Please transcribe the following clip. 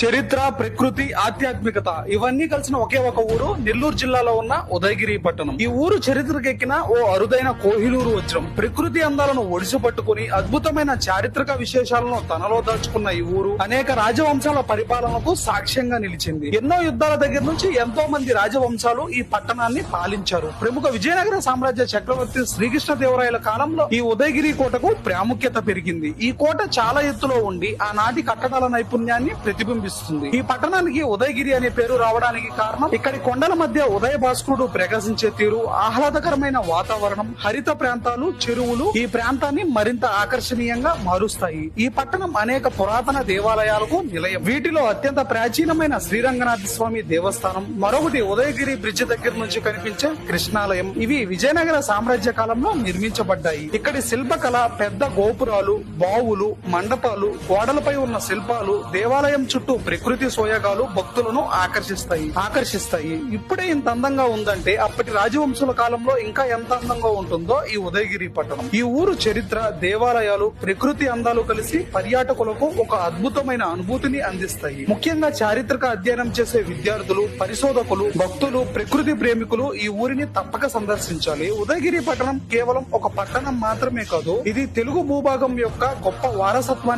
చరిత్ర, ప్రకృతి, ఆధ్యాత్మికత ఇవన్నీ కలిసిన ఒకే ఒక ఊరు నెల్లూరు జిల్లాలో ఉన్న ఉదయగిరి పట్టణం. ఈ ఊరు చరిత్రకెక్కిన ఓ అరుదైన కోహినూరు వజ్రం. ప్రకృతి అందాలను ఒడిసి పట్టుకుని అద్భుతమైన చారిత్రక విశేషాలను తనలో దాచుకున్న ఈ ఊరు అనేక రాజవంశాల పరిపాలనకు సాక్ష్యంగా నిలిచింది. ఎన్నో యుద్ధాల దగ్గర నుంచి ఎంతో మంది రాజవంశాలు ఈ పట్టణాన్ని పాలించారు. ప్రముఖ విజయనగర సామ్రాజ్య చక్రవర్తి శ్రీకృష్ణదేవరాయల కాలంలో ఈ ఉదయగిరి కోటకు ప్రాముఖ్యత పెరిగింది. ఈ కోట చాలా ఎత్తులో ఉండి ఆనాటి కట్టడాల నైపుణ్యాన్ని ప్రతిబింబిస్తుంది. ఈ పట్టణానికి ఉదయగిరి అనే పేరు రావడానికి కారణం ఇక్కడి కొండల మధ్య ఉదయ భాస్కరుడు ప్రకాశించే తీరు, ఆహ్లాదకరమైన వాతావరణం, హరిత ప్రాంతాలు, చెరువులు ఈ ప్రాంతాన్ని మరింత ఆకర్షణీయంగా మారుస్తాయి. ఈ పట్టణం అనేక పురాతన దేవాలయాలకు నిలయం. వీటిలో అత్యంత ప్రాచీనమైన శ్రీరంగనాథ స్వామి దేవస్థానం, మరొకటి ఉదయగిరి బ్రిడ్జ్ దగ్గర నుంచి కనిపించే కృష్ణాలయం. ఇవి విజయనగర సామ్రాజ్య కాలంలో నిర్మించబడ్డాయి. ఇక్కడి శిల్పకళ, పెద్ద గోపురాలు, బావులు, మండపాలు, గోడలపై ఉన్న శిల్పాలు, దేవాలయం చుట్టూ ప్రకృతి సోయగాలు భక్తులను ఆకర్షిస్తాయి. ఇప్పుడే ఇంత అందంగా ఉందంటే అప్పటి రాజవంశుల కాలంలో ఇంకా ఎంత అందంగా ఉంటుందో ఈ ఉదయగిరి పట్టణం. ఈ ఊరు చరిత్ర, దేవాలయాలు, ప్రకృతి అందాలు కలిసి పర్యాటకులకు ఒక అద్భుతమైన అనుభూతిని అందిస్తాయి. ముఖ్యంగా చారిత్రక అధ్యయనం చేసే విద్యార్థులు, పరిశోధకులు, భక్తులు, ప్రకృతి ప్రేమికులు ఈ ఊరిని తప్పక సందర్శించాలి. ఉదయగిరి పట్టణం కేవలం ఒక పట్టణం మాత్రమే కాదు, ఇది తెలుగు భూభాగం యొక్క గొప్ప వారసత్వాన్ని